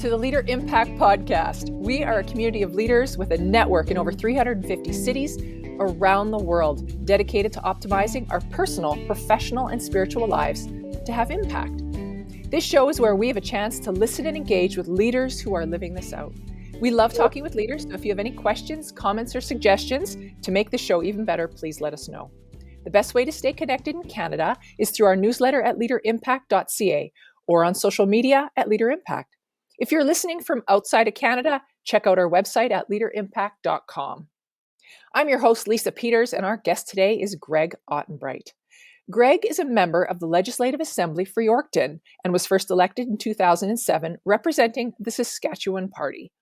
to the Leader Impact podcast. We are a community of leaders with a network in over 350 cities around the world, dedicated to optimizing our personal, professional, and spiritual lives to have impact. This show is where we have a chance to listen and engage with leaders who are living this out. We love talking with leaders, so if you have any questions, comments, or suggestions to make the show even better, please let us know. The best way to stay connected in Canada is through our newsletter at leaderimpact.ca or on social media at LeaderImpact. If you're listening from outside of Canada, check out our website at leaderimpact.com. I'm your host, Lisa Peters, and our guest today is Brayden Ottenbreit. Greg is a member of the Legislative Assembly for Yorkton and was first elected in 2007, representing the Saskatchewan Party.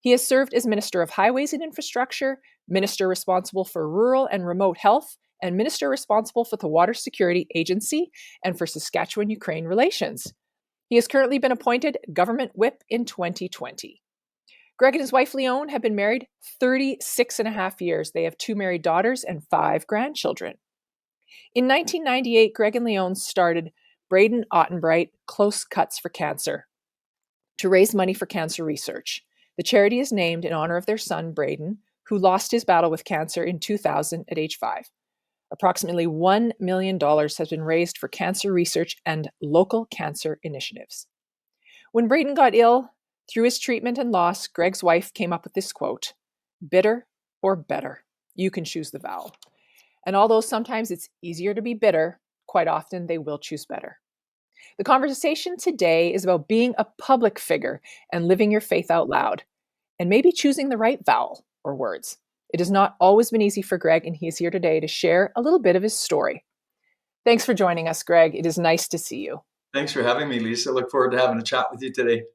He has served as Minister of Highways and Infrastructure, Minister responsible for Rural and Remote Health, and Minister responsible for the Water Security Agency and for Saskatchewan-Ukraine relations. He has currently been appointed Government Whip in 2020. Greg and his wife Leone have been married 36 and a half years. They have 2 married daughters and 5 grandchildren. In 1998, Greg and Leone started Brayden Ottenbreit Close Cuts for Cancer to raise money for cancer research. The charity is named in honor of their son, Brayden, who lost his battle with cancer in 2000 at age 5. Approximately $1 million has been raised for cancer research and local cancer initiatives. When Brayden got ill, through his treatment and loss, Greg's wife came up with this quote, "Bitter or better, you can choose the vowel." And although sometimes it's easier to be bitter, quite often they will choose better. The conversation today is about being a public figure and living your faith out loud, and maybe choosing the right vowel or words. It has not always been easy for Greg, and he is here today to share a little bit of his story. Thanks for joining us, Greg. It is nice to see you. Thanks for having me, Lisa. Look forward to having a chat with you today.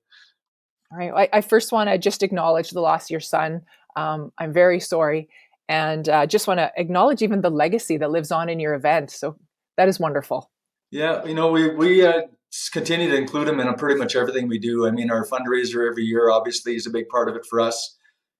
All right. I first want to just acknowledge the loss of your son. I'm very sorry. And just want to acknowledge even the legacy that lives on in your event. So that is wonderful. Yeah, we continue to include him in pretty much everything we do. I mean, our fundraiser every year, obviously, is a big part of it for us.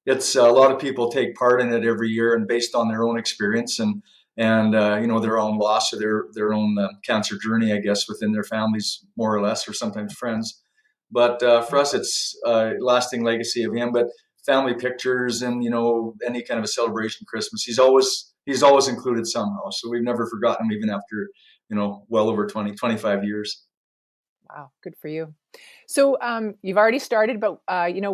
It's a lot of people take part in it every year and based on their own experience and their own loss or their own cancer journey, I guess, within their families, more or less, or sometimes friends. But for us, it's a lasting legacy of him. But family pictures and, any kind of a celebration, Christmas, he's always included somehow. So we've never forgotten him, even after, well over 25 years. Wow. Good for you. So you've already started, but,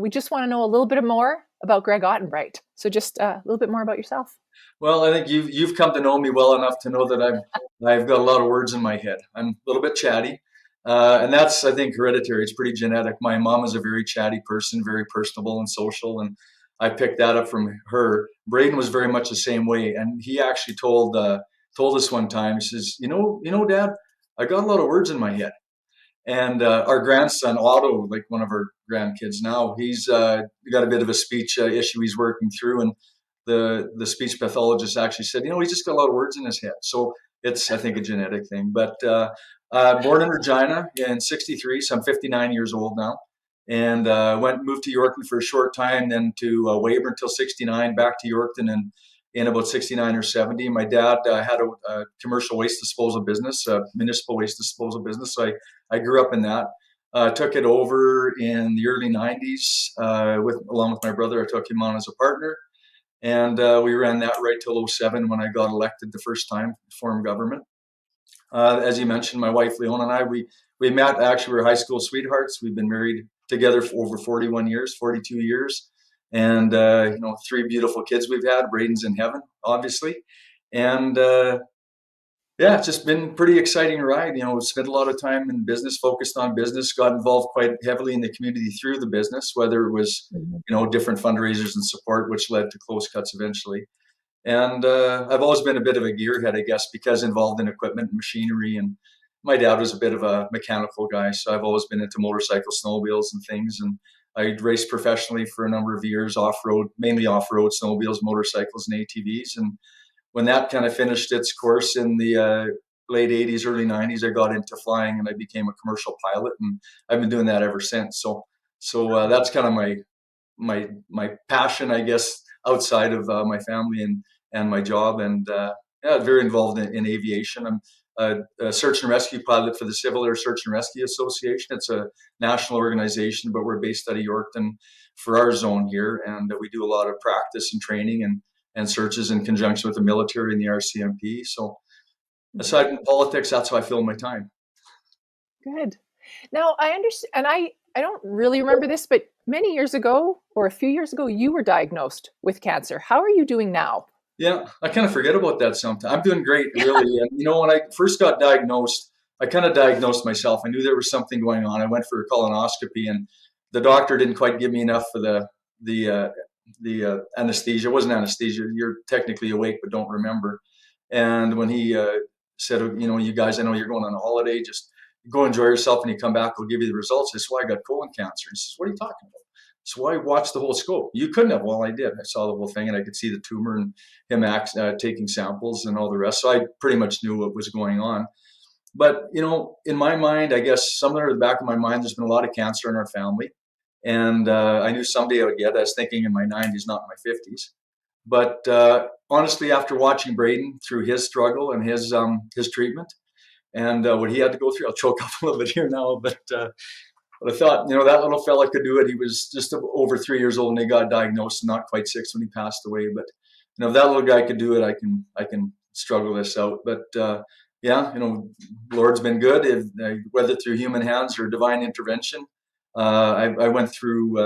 we just want to know a little bit more about Greg Ottenbreit. So just a little bit more about yourself. Well, I think you've come to know me well enough to know that I've got a lot of words in my head. I'm a little bit chatty. And that's, I think, hereditary. It's pretty genetic. My mom is a very chatty person, very personable and social. And I picked that up from her. Brayden was very much the same way. And he actually told us one time, he says, Dad, I got a lot of words in my head. And our grandson, Otto, like one of our grandkids now, he's got a bit of a speech issue he's working through. And the speech pathologist actually said, he's just got a lot of words in his head. So it's, I think, a genetic thing. But born in Regina in 63, so I'm 59 years old now. And moved to Yorkton for a short time, then to Weyburn until 69, back to Yorkton in about 69 or 70. My dad had a commercial waste disposal business, a municipal waste disposal business. So I grew up in that. Took it over in the early 90s along with my brother. I took him on as a partner. And we ran that right till 07 when I got elected the first time to form government. As you mentioned, my wife Leone and I, we met, actually we were high school sweethearts. We've been married together for over 42 years. And, 3 beautiful kids we've had. Brayden's in heaven, obviously. And it's just been pretty exciting ride. We've spent a lot of time in business, focused on business, got involved quite heavily in the community through the business, whether it was, different fundraisers and support, which led to Close Cuts eventually. And I've always been a bit of a gearhead, I guess, because involved in equipment and machinery. And my dad was a bit of a mechanical guy, so I've always been into motorcycles, snowmobiles, and things. And I raced professionally for a number of years, off-road, mainly off-road, snowmobiles, motorcycles, and ATVs. And when that kind of finished its course in the late 80s, early 90s, I got into flying and I became a commercial pilot. And I've been doing that ever since. So that's kind of my passion, I guess, outside of my family and my job. And very involved in aviation. a search and rescue pilot for the Civil Air Search and Rescue Association. It's a national organization, but we're based out of Yorkton for our zone here, and we do a lot of practice and training and searches in conjunction with the military and the RCMP. So aside from politics, that's how I fill my time. Good. Now I understand, and I don't really remember this, but many years ago or a few years ago, you were diagnosed with cancer. How are you doing now? Yeah, I kind of forget about that sometimes. I'm doing great, really. And when I first got diagnosed, I kind of diagnosed myself. I knew there was something going on. I went for a colonoscopy, and the doctor didn't quite give me enough for the anesthesia. It wasn't anesthesia. You're technically awake but don't remember. And when he said, you guys, I know you're going on a holiday, just go enjoy yourself, and you come back, we'll give you the results. I said, well, I got colon cancer. He says, what are you talking about? So I watched the whole scope. You couldn't have. Well, I did. I saw the whole thing, and I could see the tumor and him taking samples and all the rest. So I pretty much knew what was going on. But, in my mind, I guess somewhere in the back of my mind, there's been a lot of cancer in our family. And I knew someday I would get it. I was thinking in my 90s, not in my 50s. But honestly, after watching Brayden through his struggle and his treatment and what he had to go through, I'll choke up a little bit here now, but I thought, that little fella could do it. He was just over 3 years old, and he got diagnosed, and not quite 6 when he passed away. But if that little guy could do it, I can struggle this out. But Lord's been good, whether through human hands or divine intervention. I went through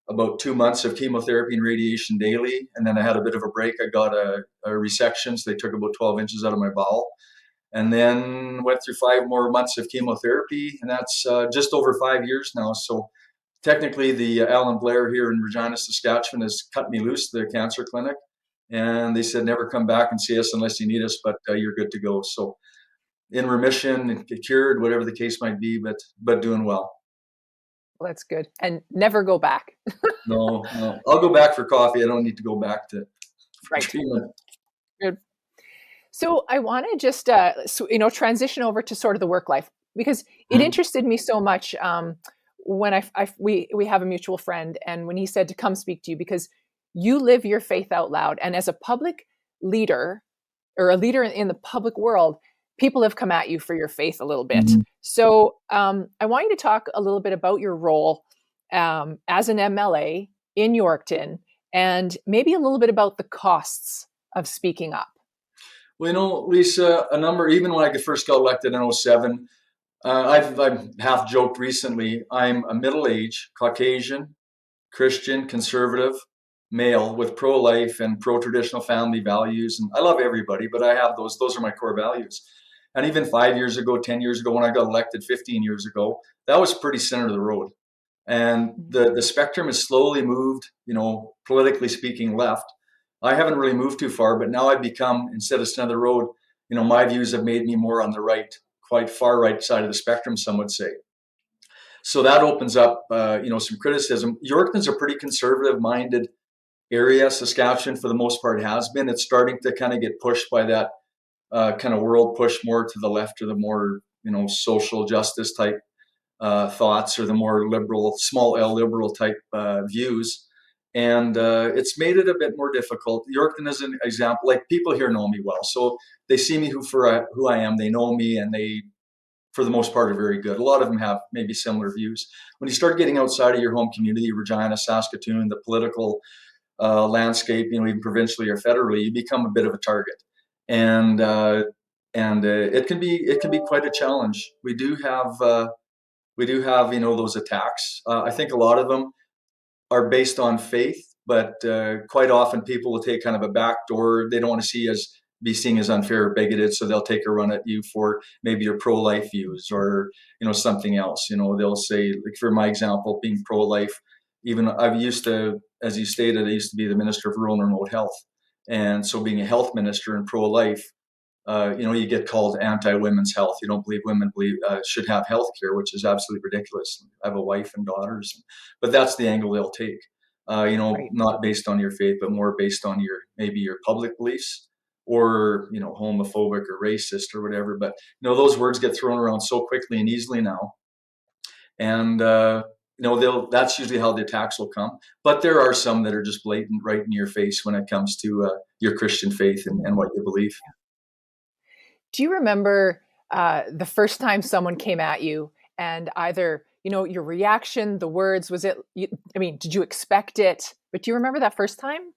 about 2 months of chemotherapy and radiation daily, and then I had a bit of a break. I got a resection, so they took about 12 inches out of my bowel. And then went through 5 more months of chemotherapy, and that's just over 5 years now. So technically, the Alan Blair here in Regina, Saskatchewan, has cut me loose, the cancer clinic, and they said never come back and see us unless you need us, but you're good to go. So in remission, cured, whatever the case might be, but doing well. Well, that's good, and never go back. No, I'll go back for coffee. I don't need to go back to treatment. Good. So I want to just, transition over to sort of the work life, because it interested me so much when we have a mutual friend, and when he said to come speak to you, because you live your faith out loud. And as a public leader, or a leader in the public world, people have come at you for your faith a little bit. Mm-hmm. So I want you to talk a little bit about your role as an MLA in Yorkton, and maybe a little bit about the costs of speaking up. Well, Lisa, even when I first got elected in 2007, I've half joked recently, I'm a middle-aged, Caucasian, Christian, conservative, male with pro-life and pro-traditional family values. And I love everybody, but I have those are my core values. And even 5 years ago, 10 years ago, when I got elected 15 years ago, that was pretty center of the road. And the spectrum has slowly moved, politically speaking, left. I haven't really moved too far, but now I've become, instead of center of the road, my views have made me more on the right, quite far right side of the spectrum, some would say. So that opens up, some criticism. Yorkton's a pretty conservative-minded area. Saskatchewan, for the most part, has been. It's starting to kind of get pushed by that kind of world push more to the left, or the more, social justice type thoughts, or the more liberal, small L liberal type views. And it's made it a bit more difficult. Yorkton is an example. Like, people here know me well, so they see me who I am. They know me, and they, for the most part, are very good. A lot of them have maybe similar views. When you start getting outside of your home community, Regina, Saskatoon, the political landscape, even provincially or federally, you become a bit of a target, and it can be quite a challenge. We do have those attacks. I think a lot of them are based on faith, but quite often people will take kind of a backdoor. They don't want to be seen as unfair or bigoted, so they'll take a run at you for maybe your pro-life views, or something else. They'll say, like, for my example, being pro-life. Even I've used to, as you stated, I used to be the Minister of Rural and Remote Health, and so being a health minister and pro-life, you get called anti-women's health. You don't believe women should have health care, which is absolutely ridiculous. I have a wife and daughters, but that's the angle they'll take. Right. Not based on your faith, but more based on maybe your public beliefs, or homophobic or racist or whatever. But those words get thrown around so quickly and easily now, and that's usually how the attacks will come. But there are some that are just blatant, right in your face when it comes to your Christian faith and what you believe. Do you remember the first time someone came at you and either, your reaction, the words, was it, did you expect it? But do you remember that first time?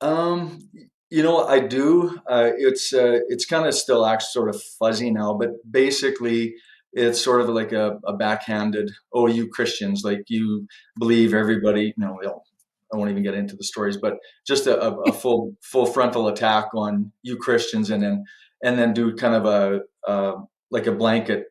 Um, I do. It's kind of still actually sort of fuzzy now, but basically, it's sort of like a backhanded, "Oh, you Christians, like you believe everybody." No, I won't even get into the stories, but just a full frontal attack on you Christians, and then do kind of like a blanket,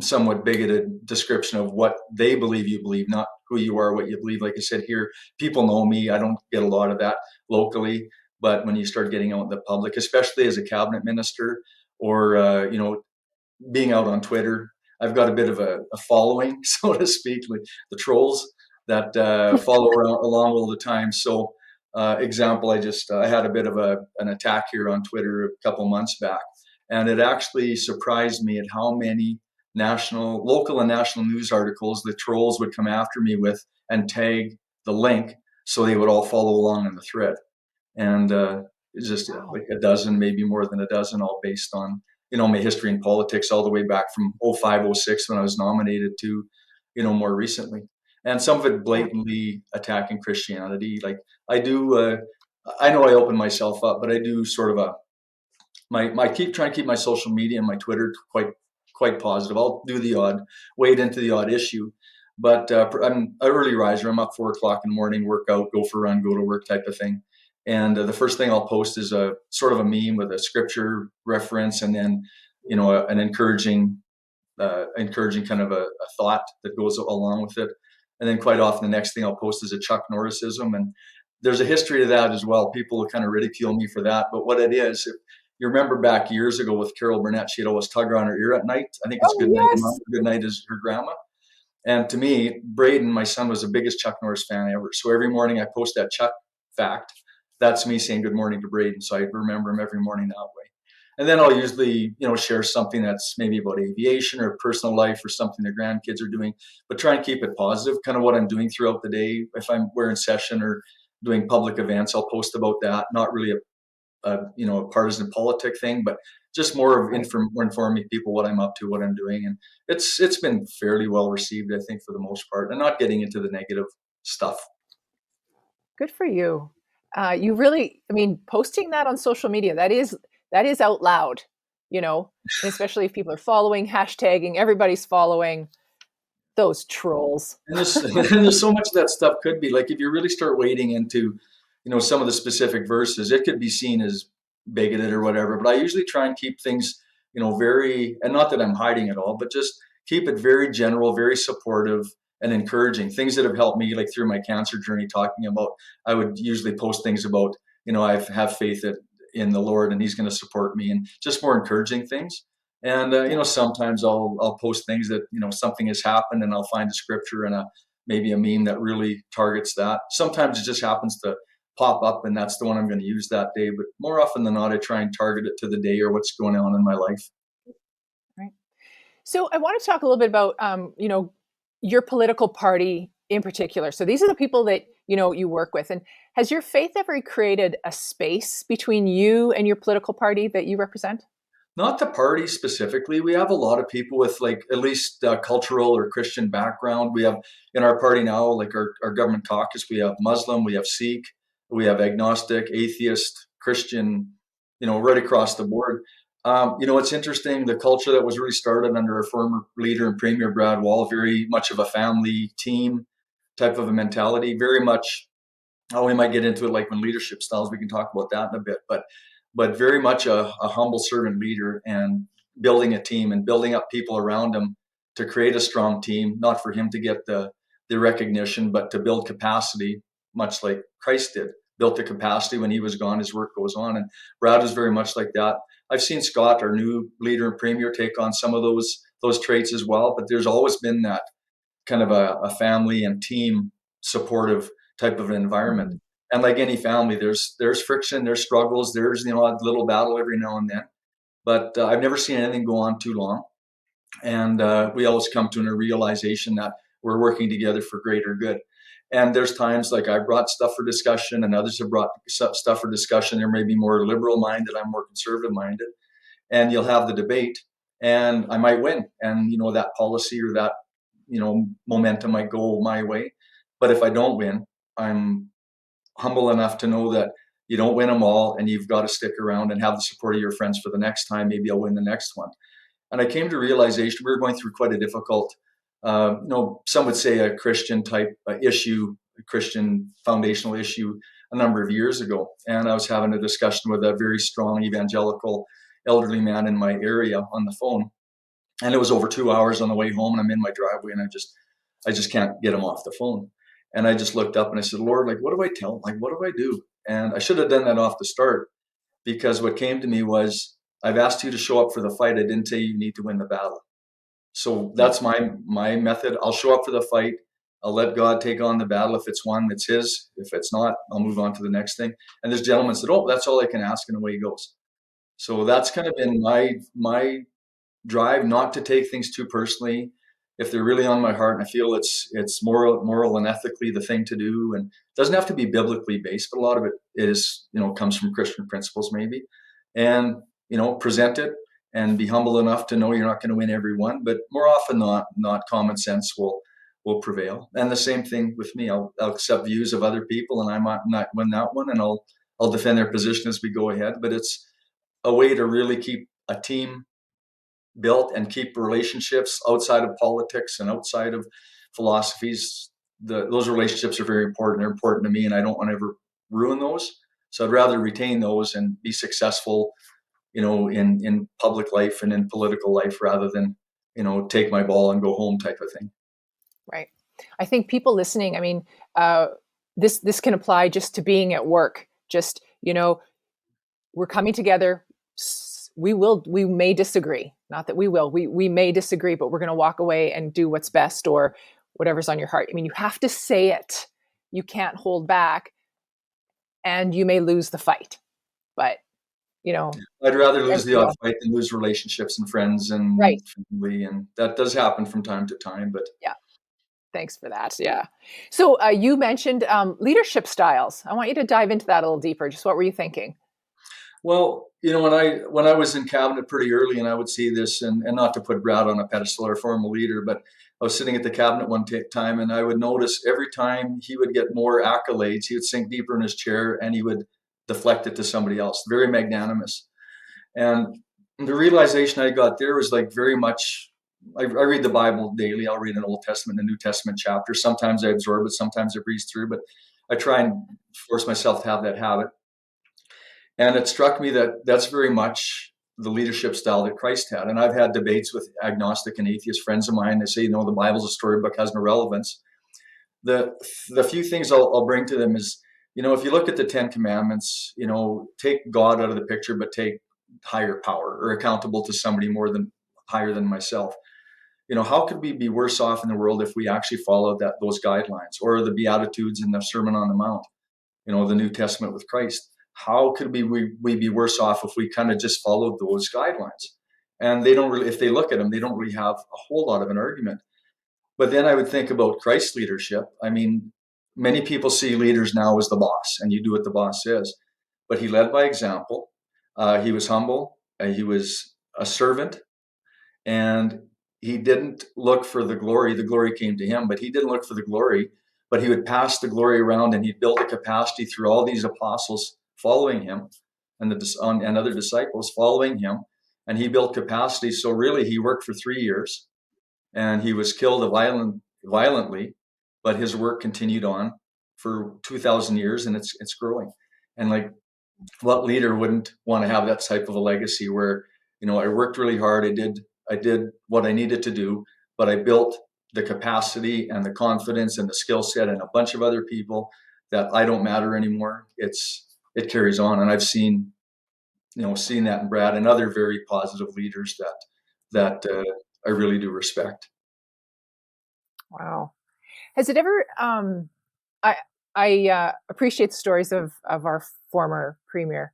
somewhat bigoted description of what they believe you believe, not who you are, what you believe. Like I said, here, people know me. I don't get a lot of that locally, but when you start getting out in the public, especially as a cabinet minister, or being out on Twitter, I've got a bit of a following, so to speak, like the trolls that follow around along all the time. So, example, I had a bit of an attack here on Twitter a couple months back, and it actually surprised me at how many local and national news articles the trolls would come after me with and tag the link, so they would all follow along in the thread. And it's just Wow. like a dozen, maybe more than a dozen, all based on my history in politics, all the way back from '05, '06 when I was nominated to more recently. And some of it Yeah. blatantly attacking Christianity. Like I do, I know I open myself up, but I do sort of my keep trying to keep my social media and my Twitter quite positive. I'll do the odd wade into the odd issue, but I'm an early riser. I'm up 4 o'clock in the morning, work out, go for a run, go to work type of thing. And the first thing I'll post is a sort of a meme with a scripture reference, and then an encouraging kind of a thought that goes along with it. And then quite often the next thing I'll post is a Chuck Norrisism, and there's a history to that as well. People will kind of ridicule me for that, but what it is, if you remember back years ago with Carol Burnett, she'd always tug her on her ear at night. I think it's Oh, "Good night, Mom." yes. Good night is her grandma. And to me, Brayden, my son, was the biggest Chuck Norris fan ever. So every morning I post that Chuck fact. That's me saying good morning to Brayden. So I remember him every morning that way. And then I'll usually, share something that's maybe about aviation or personal life or something their grandkids are doing, but try and keep it positive, kind of what I'm doing throughout the day. If we're in session or doing public events, I'll post about that. Not really a partisan politic thing, but just more of Right. informing people what I'm up to, what I'm doing, and it's been fairly well received, I think, for the most part, and not getting into the negative stuff. Good for you. You really, posting that on social media, that is out loud, and especially if people are following, hashtagging, everybody's following those trolls. And there's so much of that stuff could be like if you really start wading into, some of the specific verses, it could be seen as bigoted or whatever. But I usually try and keep things, very, and not that I'm hiding it all, but just keep it very general, very supportive and encouraging. Things that have helped me, like through my cancer journey, talking about, I would usually post things about, I have faith in the Lord and He's going to support me, and just more encouraging things. And Yeah. sometimes I'll post things that something has happened, and I'll find a scripture and maybe a meme that really targets that. Sometimes it just happens to pop up, and that's the one I'm going to use that day. But more often than not, I try and target it to the day or what's going on in my life. Right. So I want to talk a little bit about, your political party in particular. So these are the people that, you work with. And has your faith ever created a space between you and your political party that you represent? Not the party specifically. We have a lot of people with like at least cultural or Christian background. We have in our party now, like our government caucus, we have Muslim, we have Sikh, we have agnostic, atheist, Christian, right across the board. It's interesting. The culture that was really started under our former leader and premier, Brad Wall, very much of a family team type of a mentality, very much. Oh, we might get into it like when leadership styles. We can talk about that in a bit, but very much a humble servant leader, and building a team and building up people around him to create a strong team, not for him to get the recognition, but to build capacity, much like Christ did. Built the capacity when he was gone, his work goes on. And Brad was very much like that. I've seen Scott, our new leader and premier, take on some of those traits as well. But there's always been that kind of a family and team supportive type of an environment. Mhm. And like any family, there's friction, there's struggles, there's a little battle every now and then. But I've never seen anything go on too long, and we always come to a realization that we're working together for greater good. And there's times like I brought stuff for discussion, and others have brought stuff for discussion. There may be more liberal minded, I'm more conservative minded, and you'll have the debate, and I might win, and that policy or that momentum might go my way. But if I don't win, I'm humble enough to know that you don't win them all, and you've got to stick around and have the support of your friends for the next time. Maybe I'll win the next one. And I came to realization we were going through quite a difficult, some would say a Christian type issue, a Christian foundational issue a number of years ago. And I was having a discussion with a very strong evangelical elderly man in my area on the phone. And it was over 2 hours on the way home, and I'm in my driveway, and I just can't get him off the phone. And I just looked up and I said, Lord, like, what do I tell him? Like, what do I do? And I should have done that off the start, because what came to me was, I've asked you to show up for the fight. I didn't say you need to win the battle. So that's my method. I'll show up for the fight. I'll let God take on the battle. If it's won, it's his. If it's not, I'll move on to the next thing. And this gentleman said, oh, that's all I can ask, and away he goes. So that's kind of been my drive, not to take things too personally. If they're really on my heart and I feel it's moral and ethically the thing to do, and it doesn't have to be biblically based, but a lot of it is, comes from Christian principles maybe, and, present it and be humble enough to know you're not going to win every one, but more often not common sense will prevail. And the same thing with me. I'll accept views of other people, and I might not win that one, and I'll defend their position as we go ahead. But it's a way to really keep a team built and keep relationships outside of politics and outside of philosophies. Those relationships are very important. They're important to me, and I don't want to ever ruin those. So I'd rather retain those and be successful, in public life and in political life, rather than, take my ball and go home type of thing. Right. I think people listening, I mean, this can apply just to being at work. Just, we're coming together. We may disagree. Not that we will. We may disagree, but we're going to walk away and do what's best, or whatever's on your heart. I mean, you have to say it. You can't hold back, and you may lose the fight. But, I'd rather lose the odd fight than lose relationships and friends and family, and that does happen from time to time. But yeah, thanks for that. Yeah. So you mentioned leadership styles. I want you to dive into that a little deeper. Just what were you thinking? Well, when I was in cabinet pretty early, and I would see this, and not to put Brad on a pedestal or a formal leader, but I was sitting at the cabinet one time, and I would notice every time he would get more accolades, he would sink deeper in his chair and he would deflect it to somebody else. Very magnanimous. And the realization I got there was like very much, I read the Bible daily. I'll read an Old Testament and a New Testament chapter. Sometimes I absorb it, sometimes I breeze through, but I try and force myself to have that habit. And it struck me that that's very much the leadership style that Christ had. And I've had debates with agnostic and atheist friends of mine. They say, the Bible's a storybook, has no relevance. The few things I'll bring to them is, if you look at the 10 Commandments, take God out of the picture, but take higher power, or accountable to somebody higher than myself. How could we be worse off in the world if we actually followed those guidelines, or the Beatitudes in the Sermon on the Mount, the New Testament with Christ? How could we be worse off if we kind of just followed those guidelines? And they don't really, if they look at them, they don't really have a whole lot of an argument. But then I would think about Christ's leadership. I mean, many people see leaders now as the boss, and you do what the boss says. But he led by example. He was humble. He was a servant. And he didn't look for the glory. The glory came to him, but he didn't look for the glory. But he would pass the glory around, and he'd build a capacity through all these apostles following him, and other disciples following him. And he built capacity. So really, he worked for 3 years, and he was killed violently, but his work continued on for 2,000 years, and it's growing. And like, what leader wouldn't want to have that type of a legacy where, I worked really hard. I did what I needed to do, but I built the capacity and the confidence and the skill set and a bunch of other people that I don't matter anymore. It carries on. And I've seen that in Brad and other very positive leaders that I really do respect. Wow. Has it ever, I appreciate the stories of our former premier,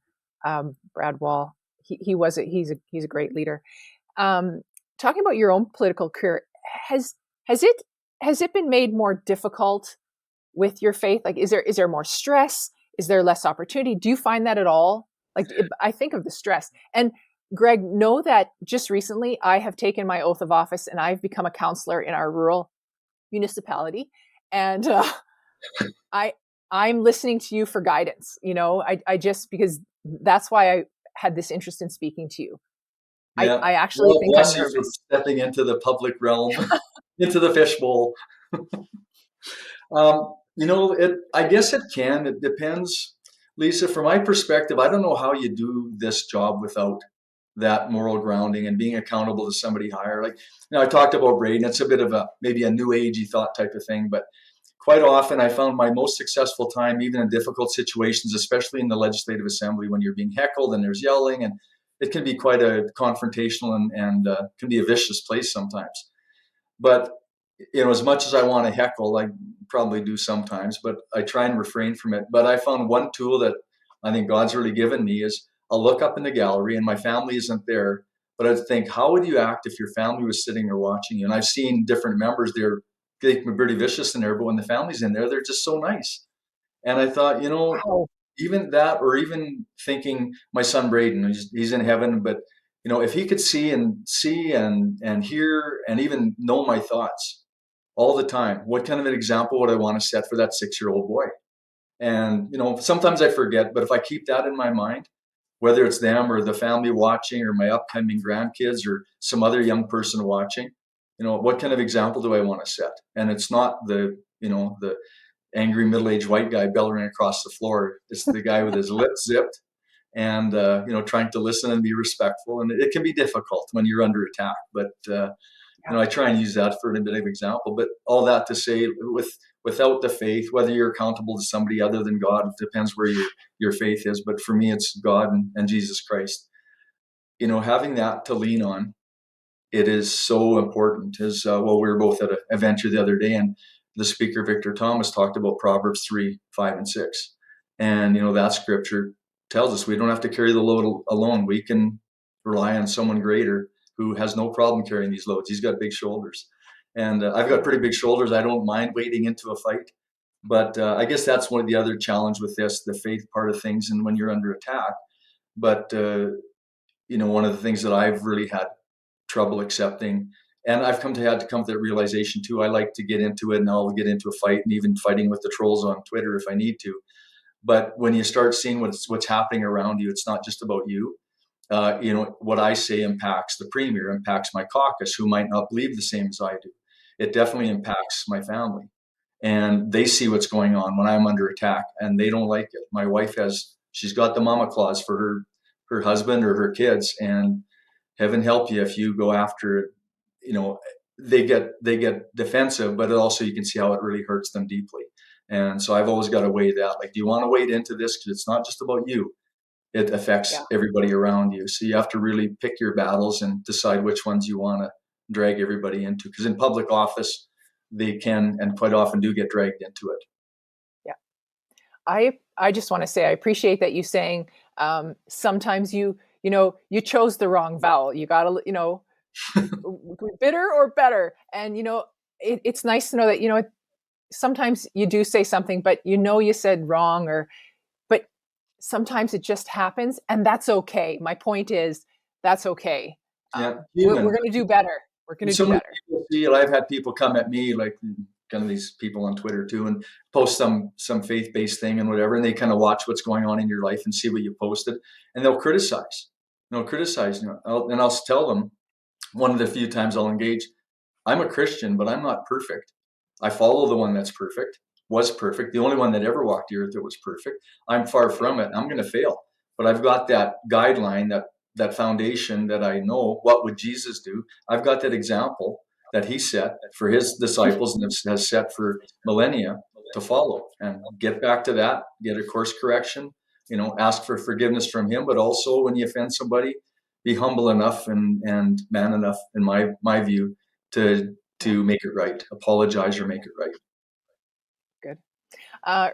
Brad Wall. He's a great leader. Talking about your own political career, has it been made more difficult with your faith? Like, is there more stress? Is there less opportunity? Do you find that at all? Like, I think of the stress. And Greg, know that just recently I have taken my oath of office and I've become a counselor in our rural municipality. And I'm listening to you for guidance. I just, because that's why I had this interest in speaking to you. Yeah. I actually Well, think I'm bless you for nervous. stepping into the public realm, into the fishbowl. I guess it can. It depends. Lisa, from my perspective, I don't know how you do this job without that moral grounding and being accountable to somebody higher. Like, I talked about Brayden. It's a bit of maybe a new agey thought type of thing, but quite often I found my most successful time, even in difficult situations, especially in the legislative assembly, when you're being heckled and there's yelling, and it can be quite a confrontational and can be a vicious place sometimes. But as much as I want to heckle, I probably do sometimes, but I try and refrain from it. But I found one tool that I think God's really given me is I'll look up in the gallery and my family isn't there, but I'd think, how would you act if your family was sitting there watching you? And I've seen different members there, they can be pretty vicious in there, but when the family's in there, they're just so nice. And I thought, Wow. even that, or even thinking my son Brayden, he's in heaven, but if he could see and hear and even know my thoughts all the time, what kind of an example would I want to set for that 6-year-old boy? And sometimes I forget, but if I keep that in my mind, whether it's them or the family watching or my upcoming grandkids or some other young person watching, what kind of example do I want to set? And it's not the angry middle-aged white guy bellowing across the floor. It's the guy with his lips zipped and trying to listen and be respectful. And it can be difficult when you're under attack, but I try and use that for a bit of example. But all that to say, without the faith, whether you're accountable to somebody other than God, it depends where your faith is. But for me, it's God and Jesus Christ. Having that to lean on, it is so important. As we were both at an event the other day, and the speaker Victor Thomas talked about Proverbs 3, 5, and 6, and that scripture tells us we don't have to carry the load alone. We can rely on someone greater who has no problem carrying these loads. He's got big shoulders, and I've got pretty big shoulders. I don't mind wading into a fight, but I guess that's one of the other challenge with this, the faith part of things, and when you're under attack. But one of the things that I've really had trouble accepting, and I've had to come to that realization too. I like to get into it, and I'll get into a fight, and even fighting with the trolls on Twitter if I need to. But when you start seeing what's happening around you, it's not just about you. What I say impacts the premier, impacts my caucus, who might not believe the same as I do. It definitely impacts my family, and they see what's going on when I'm under attack, and they don't like it. My wife she's got the mama clause for her husband or her kids, and heaven help you if you go after it. They get defensive, but also you can see how it really hurts them deeply. And so I've always got to weigh that. Like, do you want to wade into this? Because it's not just about you. It affects everybody around you. So you have to really pick your battles and decide which ones you want to drag everybody into. Because in public office, they can and quite often do get dragged into it. Yeah. I just want to say I appreciate that you saying sometimes you chose the wrong vowel. You got to, bitter or better. And, it's nice to know that, sometimes you do say something, but you said wrong but sometimes it just happens, and that's okay. My point is that's okay. We're going to do better. We're going to do better. People I've had people come at me, like kind of these people on Twitter too, and post some faith-based thing and whatever, and they kind of watch what's going on in your life and see what you posted, and they'll criticize. And I'll tell them, one of the few times I'll engage, I'm a Christian, but I'm not perfect. I follow the one that's perfect, was perfect, the only one that ever walked the earth that was perfect. I'm far from it. I'm going to fail. But I've got that guideline, that foundation that I know, what would Jesus do? I've got that example that he set for his disciples and has set for millennia to follow, and get back to that, get a course correction, ask for forgiveness from him. But also when you offend somebody, be humble enough and man enough, in my view, to make it right, apologize or make it right. Good.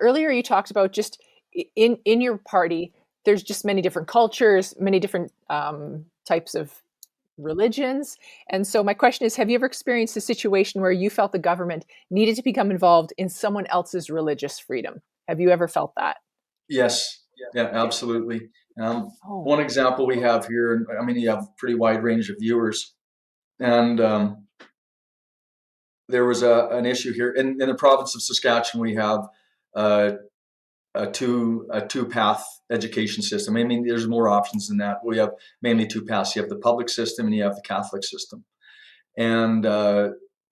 Earlier you talked about just in your party, there's just many different cultures, many different types of religions. And so my question is, have you ever experienced a situation where you felt the government needed to become involved in someone else's religious freedom? Have you ever felt that? Yes. Yeah, absolutely. One example we have here, I mean, you have a pretty wide range of viewers, and there was an issue here in the province of Saskatchewan. We have uh, a two path education system. I mean, there's more options than that. We have mainly two paths. You have the public system and you have the Catholic system. And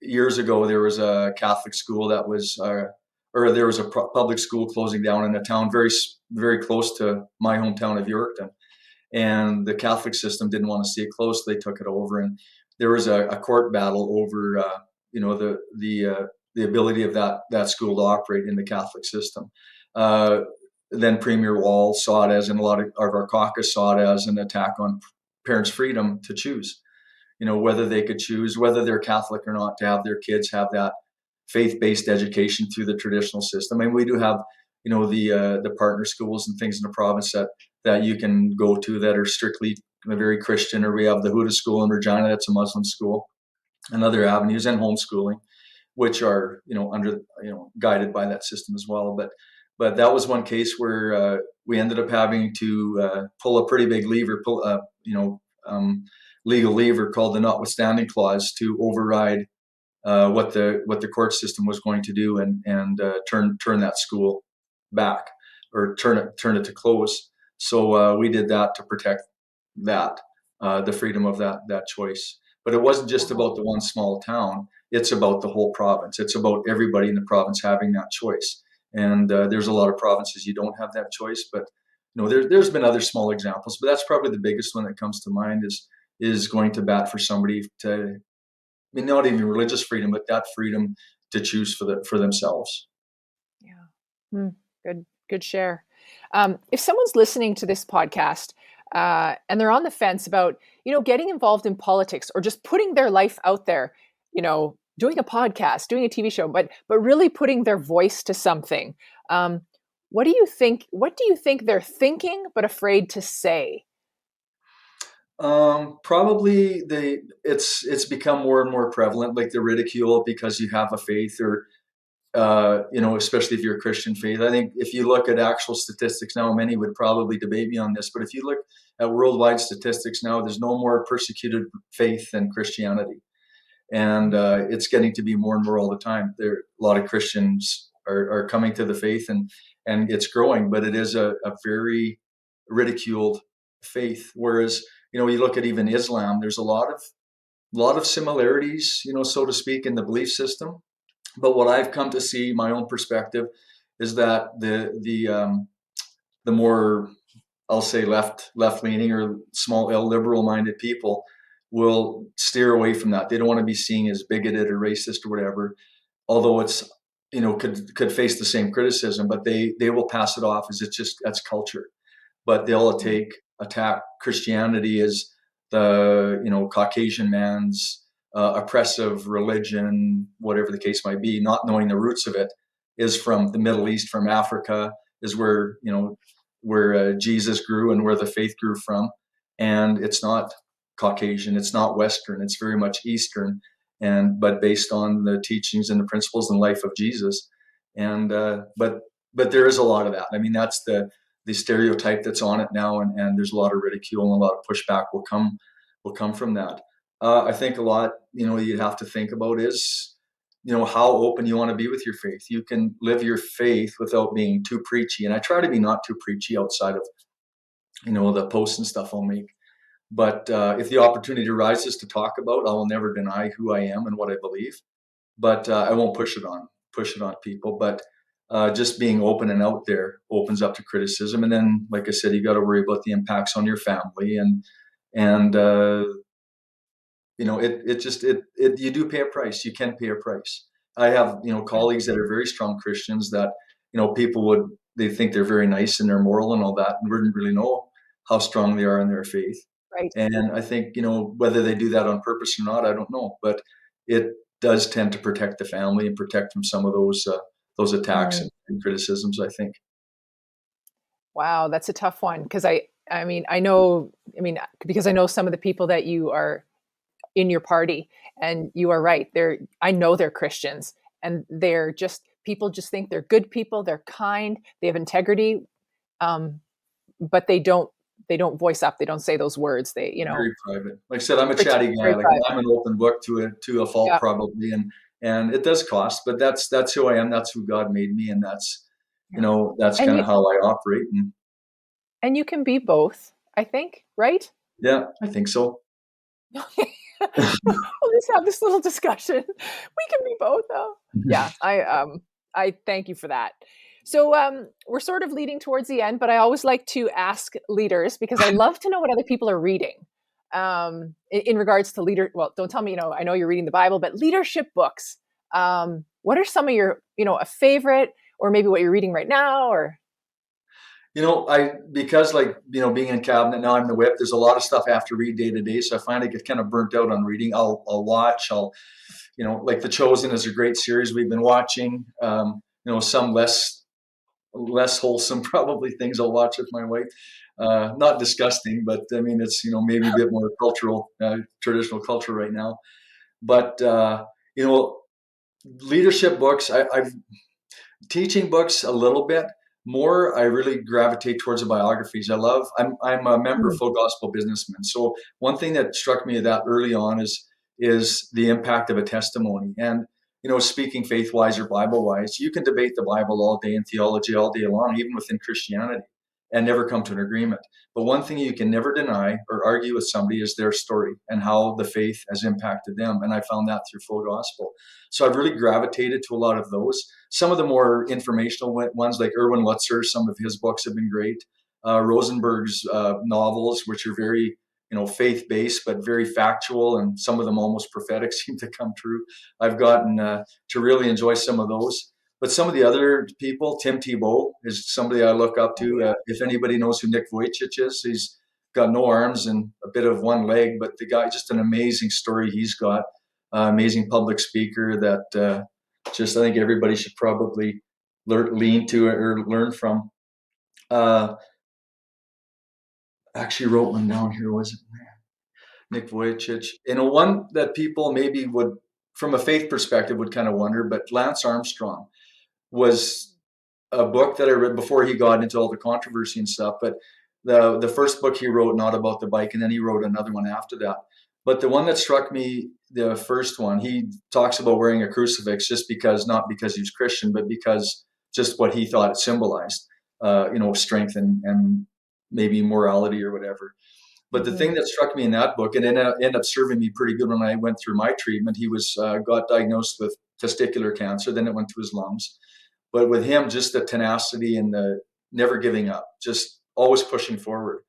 years ago, there was a Catholic school that was, or there was a public school closing down in a town very close to my hometown of Yorkton. And the Catholic system didn't want to see it closed, so they took it over. And there was a court battle over, the ability of that school to operate in the Catholic system. Uh, then Premier Wall saw it as, and a lot of our caucus saw it as, an attack on parents' freedom to choose. Whether they could choose, whether they're Catholic or not, to have their kids have that faith-based education through the traditional system. I mean, we do have, the partner schools and things in the province that you can go to that are strictly very Christian, or we have the Huda School in Regina, that's a Muslim school, and other avenues, and homeschooling, which are, under, guided by that system as well. But that was one case where we ended up having to pull a pretty big lever, legal lever called the notwithstanding clause, to override what the court system was going to do, and turn that school back, or turn it to close. So we did that to protect that the freedom of that choice. But it wasn't just about the one small town; it's about the whole province. It's about everybody in the province having that choice. And there's a lot of provinces you don't have that choice, but there's been other small examples, but that's probably the biggest one that comes to mind, is going to bat for somebody to, I mean, not even religious freedom, but that freedom to choose for themselves. Yeah. Good share. If someone's listening to this podcast and they're on the fence about, getting involved in politics, or just putting their life out there, doing a podcast, doing a TV show, but really putting their voice to something, what do you think they're thinking but afraid to say? Probably it's become more and more prevalent, like the ridicule because you have a faith, or especially if you're a Christian faith. I think if you look at actual statistics now, many would probably debate me on this, but if you look at worldwide statistics now, there's no more persecuted faith than Christianity. And it's getting to be more and more all the time. There, a lot of Christians are coming to the faith, and it's growing, but it is a very ridiculed faith. Whereas, you look at even Islam, there's a lot of similarities, so to speak, in the belief system. But what I've come to see, my own perspective, is that the more, I'll say, left leaning, or small L liberal minded people will steer away from that. They don't want to be seen as bigoted or racist or whatever, although it's, could face the same criticism, but they will pass it off as that's culture. But they'll attack Christianity as the, Caucasian man's oppressive religion, whatever the case might be, not knowing the roots of it is from the Middle East, from Africa, is where, where Jesus grew and where the faith grew from. And it's not Caucasian, it's not Western, it's very much Eastern, but based on the teachings and the principles and life of Jesus. And but there is a lot of that. I mean, that's the stereotype that's on it now, and there's a lot of ridicule, and a lot of pushback will come from that. I think a lot, you have to think about is, how open you want to be with your faith. You can live your faith without being too preachy, and I try to be not too preachy outside of, the posts and stuff I'll make. But if the opportunity arises to talk about, I will never deny who I am and what I believe. But I won't push it on people. But just being open and out there opens up to criticism. And then, like I said, you got to worry about the impacts on your family, and you do pay a price. You can pay a price. I have, colleagues that are very strong Christians that, people they think they're very nice and they're moral and all that, and wouldn't really know how strong they are in their faith. Right. And I think, whether they do that on purpose or not, I don't know, but it does tend to protect the family and protect from some of those attacks and criticisms, I think. Wow, that's a tough one, because I know because I know some of the people that you are in your party, and you are right. I know they're Christians, and people just think they're good people. They're kind. They have integrity, but they don't they don't voice up. They don't say those words. They, Very private. Like I said, I'm a pretend, chatty guy. very Like private. I'm an open book to a fault Yeah. probably, and it does cost, but that's who I am. That's who God made me, and that's Yeah. that's And kind you of how I operate. and you can be both, I think, right? Yeah, I think so. We'll just have this little discussion. We can be both, though. Yeah, I thank you for that. So we're sort of leading towards the end, but I always like to ask leaders because I love to know what other people are reading. In regards to well, don't tell me, I know you're reading the Bible, but leadership books. What are some of your, a favorite, or maybe what you're reading right now, or Because being in cabinet now, I'm the whip. There's a lot of stuff I have to read day to day, so I find I get kind of burnt out on reading. I'll watch. Like The Chosen is a great series we've been watching. Some less wholesome probably things I'll watch with my wife. Not disgusting, but I mean it's maybe a bit more cultural, traditional culture right now. But you know, leadership books. I've teaching books a little bit more. I really gravitate towards the biographies. I'm a member of Mm, Full Gospel Businessmen. So one thing that struck me that early on is the impact of a testimony. And speaking faith wise or Bible wise, you can debate the Bible all day and theology all day long, even within Christianity, and never come to an agreement. But one thing you can never deny or argue with somebody is their story and how the faith has impacted them. And I found that through Full Gospel. So I've really gravitated to a lot of those. Some of the more informational ones, like Erwin Lutzer, some of his books have been great. Rosenberg's novels, which are very faith-based but very factual, and some of them almost prophetic, seem to come true. I've gotten to really enjoy some of those. But some of the other people, Tim Tebow is somebody I look up oh, to. yeah. If anybody knows who Nick Vujicic is, he's got no arms and a bit of one leg, but the guy, just an amazing story he's got. Amazing public speaker that just I think everybody should probably lean to or learn from. Uh, Actually wrote one down here. Was it Nick Vujicic? One that people maybe would, from a faith perspective, would kind of wonder, but Lance Armstrong was a book that I read before he got into all the controversy and stuff. But the first book he wrote, not about the bike, and then he wrote another one after that. But the one that struck me, the first one, he talks about wearing a crucifix just because, not because he was Christian, but because just what he thought it symbolized, strength and maybe morality or whatever. But the Mhm. thing that struck me in that book, and it ended up serving me pretty good when I went through my treatment, he was got diagnosed with testicular cancer. Then it went to his lungs. But with him, just the tenacity and the never giving up, just always pushing forward.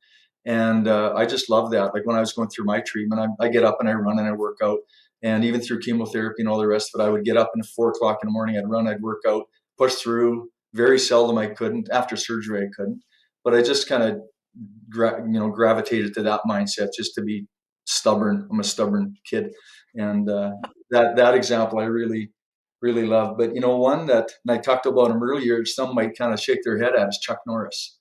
And I just love that. Like when I was going through my treatment, I get up and I run and I work out. And even through chemotherapy and all the rest of it, I would get up and at 4 o'clock in the morning, I'd run, I'd work out, push through. Very seldom I couldn't. After surgery, I couldn't. But I just kind of gravitated to that mindset, just to be stubborn. I'm a stubborn kid, and that example I really love. But one that, and I talked about him earlier, some might kind of shake their head at, is Chuck Norris.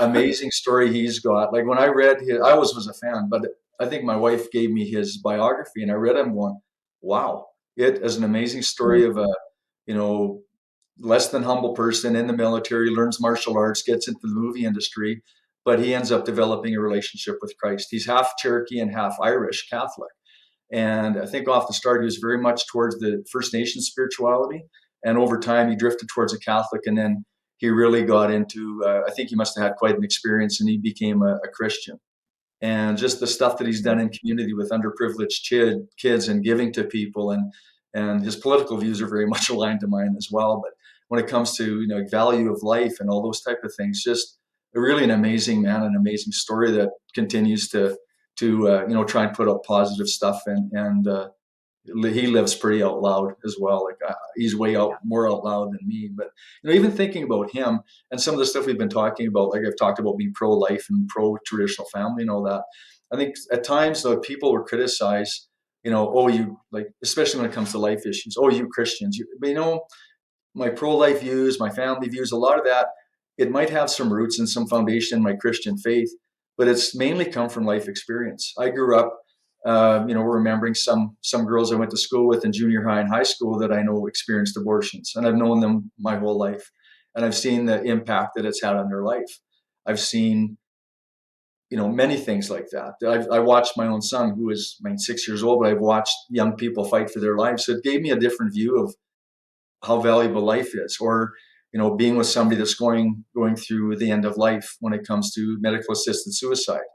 Amazing story he's got. Like when I read his, I always was a fan, but I think my wife gave me his biography, and I read him going, wow, it is an amazing story of a you know less than humble person in the military, learns martial arts, gets into the movie industry, but he ends up developing a relationship with Christ. He's half Cherokee and half Irish Catholic. And I think off the start, he was very much towards the First Nations spirituality. And over time, he drifted towards a Catholic. And then he really got into, I think he must have had quite an experience, and he became a Christian. And just the stuff that he's done in community with underprivileged kids and giving to people. And his political views are very much aligned to mine as well. But when it comes to, value of life and all those type of things, just really an amazing man, an amazing story that continues to try and put up positive stuff, and he lives pretty out loud as well. Like he's way out Yeah. more out loud than me. But even thinking about him and some of the stuff we've been talking about, like I've talked about being pro-life and pro-traditional family and all that. I think at times though people were criticized, oh, you, like, especially when it comes to life issues, oh, you Christians, but my pro-life views, my family views, a lot of that, it might have some roots and some foundation in my Christian faith, but it's mainly come from life experience. I grew up, remembering some girls I went to school with in junior high and high school that I know experienced abortions, and I've known them my whole life, and I've seen the impact that it's had on their life. I've seen many things like that. I watched my own son, who is 6 years old, but I've watched young people fight for their lives. So it gave me a different view of how valuable life is, or being with somebody that's going through the end of life when it comes to medical assisted suicide.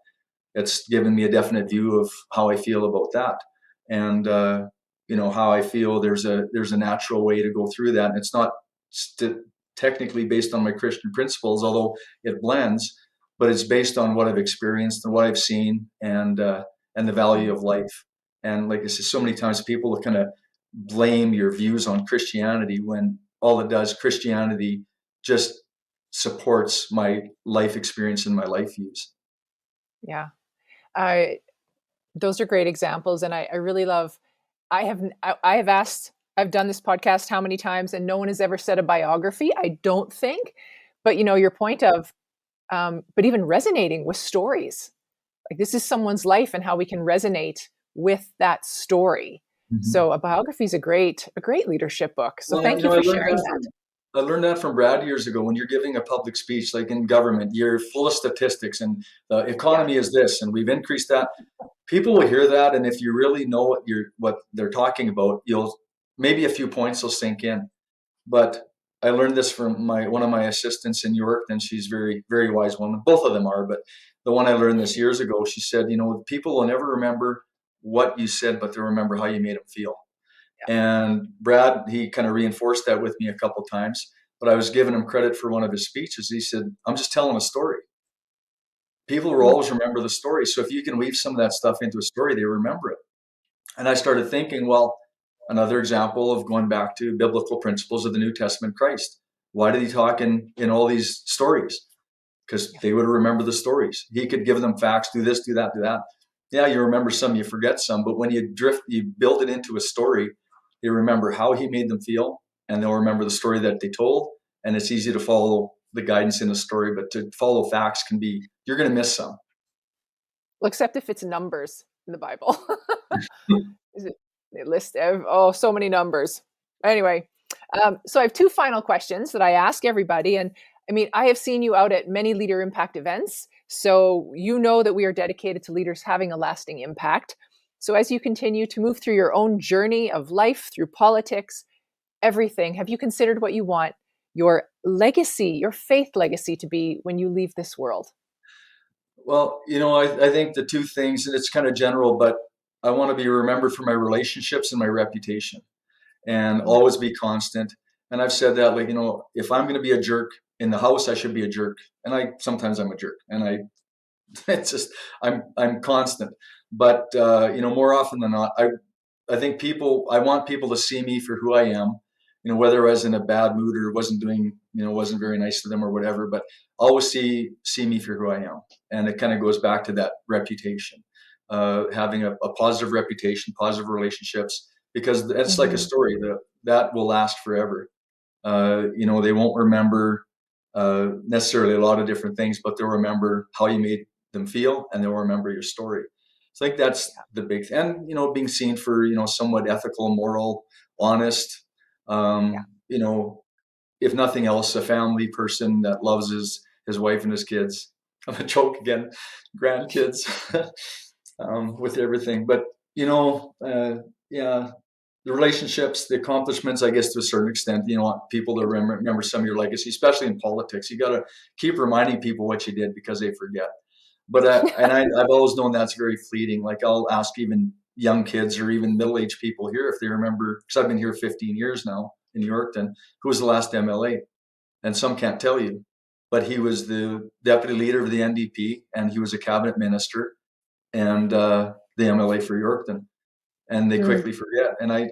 It's given me a definite view of how I feel about that, and how I feel there's a natural way to go through that, and it's not technically based on my Christian principles, although it blends, but it's based on what I've experienced and what I've seen, and the value of life. And like I said, so many times people kind of blame your views on Christianity when all it does, Christianity just supports my life experience and my life views. Yeah. Those are great examples. And I really love, I have asked, I've done this podcast how many times, and no one has ever said a biography, I don't think. But your point of, but even resonating with stories, like this is someone's life and how we can resonate with that story. Mm-hmm. So a biography is a great leadership book. So thank you for sharing that. I learned that from Brad years ago. When you're giving a public speech, like in government, you're full of statistics and the economy is this, and we've increased that. People will hear that, and if you really know what they're talking about, maybe a few points will sink in. But I learned this from one of my assistants in Yorkton. She's very, very wise woman. Both of them are, but the one I learned this years ago, she said, people will never remember what you said, but they'll remember how you made them feel. And Brad, he kind of reinforced that with me a couple of times, but I was giving him credit for one of his speeches. He said, I'm just telling a story. People will always remember the story. So if you can weave some of that stuff into a story, they remember it. And I started thinking, well, another example of going back to biblical principles of the New Testament Christ. Why did he talk in all these stories? Because they would remember the stories. He could give them facts, do this, do that, do that. Yeah, you remember some, you forget some, but when you build it into a story, they remember how he made them feel, and they'll remember the story that they told. And it's easy to follow the guidance in the story, but to follow facts you're going to miss some. Well, except if it's numbers in the Bible. They list so many numbers. Anyway, so I have two final questions that I ask everybody. And I mean, I have seen you out at many Leader Impact events, so that we are dedicated to leaders having a lasting impact. So as you continue to move through your own journey of life, through politics, everything, have you considered what you want your legacy, your faith legacy to be when you leave this world? Well, I think the two things, and it's kind of general, but I want to be remembered for my relationships and my reputation, and always be constant. And I've said that, like, if I'm going to be a jerk in the house, I should be a jerk. And sometimes I'm a jerk, and it's just, I'm constant. But, more often than not, I think I want people to see me for who I am, whether I was in a bad mood or wasn't very nice to them or whatever, but always see me for who I am. And it kind of goes back to that reputation, having a positive reputation, positive relationships, because it's like a story that will last forever. They won't remember necessarily a lot of different things, but they'll remember how you made them feel, and they'll remember your story. So I think that's the big thing. And, being seen for, somewhat ethical, moral, honest, if nothing else, a family person that loves his wife and his kids. I'm a joke again, grandkids, with everything. But, the relationships, the accomplishments, I guess to a certain extent, want people to remember some of your legacy, especially in politics. You got to keep reminding people what you did, because they forget. But I've always known that's very fleeting. Like, I'll ask even young kids or even middle-aged people here if they remember, because I've been here 15 years now in Yorkton, who was the last MLA? And some can't tell you, but he was the deputy leader of the NDP, and he was a cabinet minister and the MLA for Yorkton. And they quickly forget. And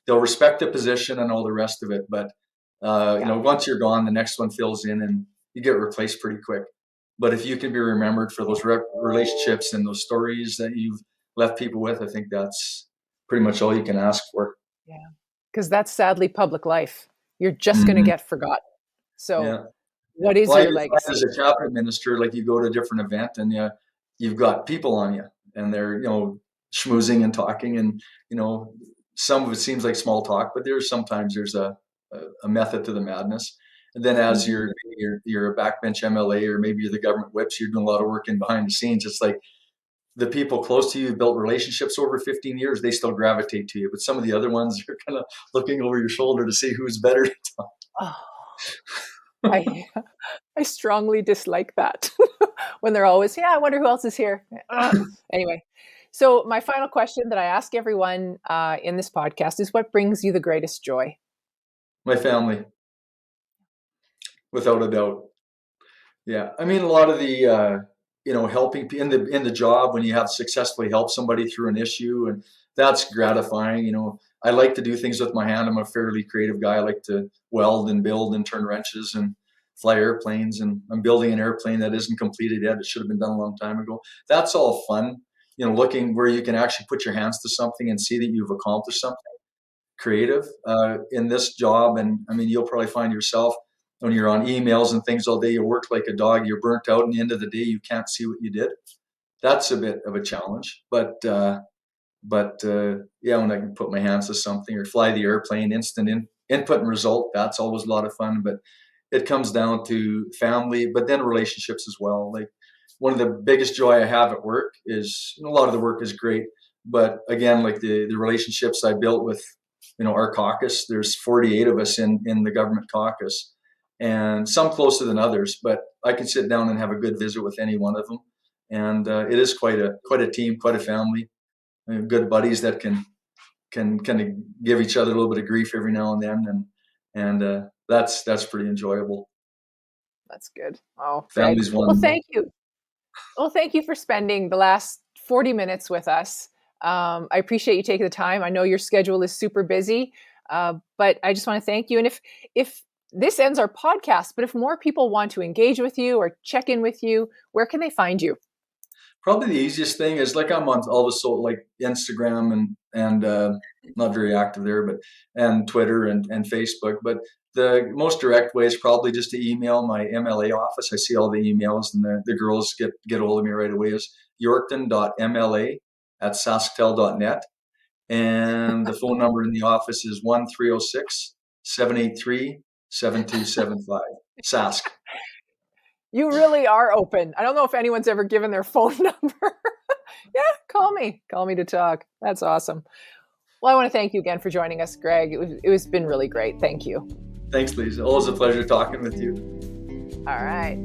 they'll respect the position and all the rest of it. But, once you're gone, the next one fills in and you get replaced pretty quick. But if you can be remembered for those relationships and those stories that you've left people with, I think that's pretty much all you can ask for. Yeah, because that's sadly public life. You're just going to get forgotten. So what is your legacy? As a cabinet minister, like, you go to a different event and you've got people on you, and they're, schmoozing and talking, and, some of it seems like small talk, but sometimes there's a method to the madness. And then as you're a backbench MLA, or maybe you're the government whips, you're doing a lot of work in behind the scenes. It's like the people close to you built relationships over 15 years, they still gravitate to you. But some of the other ones, you're kind of looking over your shoulder to see who's better. Oh, I strongly dislike that when they're always, yeah, I wonder who else is here. Anyway, so my final question that I ask everyone in this podcast is, what brings you the greatest joy? My family, without a doubt. Yeah, I mean, a lot of the helping in the job, when you have successfully helped somebody through an issue, and that's gratifying. I like to do things with my hand. I'm a fairly creative guy. I like to weld and build and turn wrenches and fly airplanes, and I'm building an airplane that isn't completed yet. It should have been done a long time ago. That's all fun, looking where you can actually put your hands to something and see that you've accomplished something creative in this job. And I mean, you'll probably find yourself, when you're on emails and things all day, you work like a dog, you're burnt out, and at the end of the day, you can't see what you did. That's a bit of a challenge. But yeah, when I can put my hands to something or fly the airplane, instant input and result, that's always a lot of fun. But it comes down to family, but then relationships as well. Like, one of the biggest joy I have at work is, a lot of the work is great, but again, like the relationships I built with, our caucus. There's 48 of us in the government caucus, and some closer than others, but I can sit down and have a good visit with any one of them. And it is quite a team, quite a family, good buddies that can kind of give each other a little bit of grief every now and then. And that's pretty enjoyable. That's good. Oh, family's one. Well, thank you. Well, thank you for spending the last 40 minutes with us. I appreciate you taking the time. I know your schedule is super busy, but I just want to thank you. And if this ends our podcast, but if more people want to engage with you or check in with you, where can they find you? Probably the easiest thing is, like, I'm on all the like Instagram and not very active there, and Twitter and Facebook. But the most direct way is probably just to email my MLA office. I see all the emails, and the girls get a hold of me right away. Is yorkton.mla@sasktel.net. And the phone number in the office is 1-306-783-7275. Sask. You really are open. I don't know if anyone's ever given their phone number. Yeah, call me to talk. That's awesome. Well, I want to thank you again for joining us, Greg. It was been really great. Thank you. Thanks, Lisa. Always a pleasure talking with you. All right.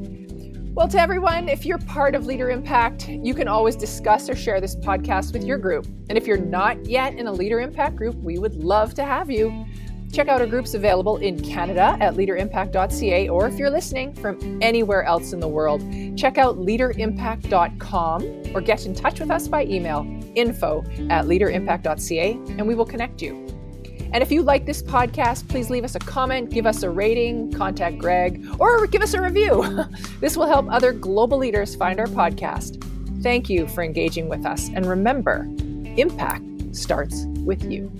Well, to everyone, if you're part of Leader Impact, you can always discuss or share this podcast with your group. And if you're not yet in a Leader Impact group, we would love to have you. Check out our groups available in Canada at leaderimpact.ca, or if you're listening from anywhere else in the world, check out leaderimpact.com or get in touch with us by email, info@leaderimpact.ca, and we will connect you. And if you like this podcast, please leave us a comment, give us a rating, contact Greg, or give us a review. This will help other global leaders find our podcast. Thank you for engaging with us. And remember, impact starts with you.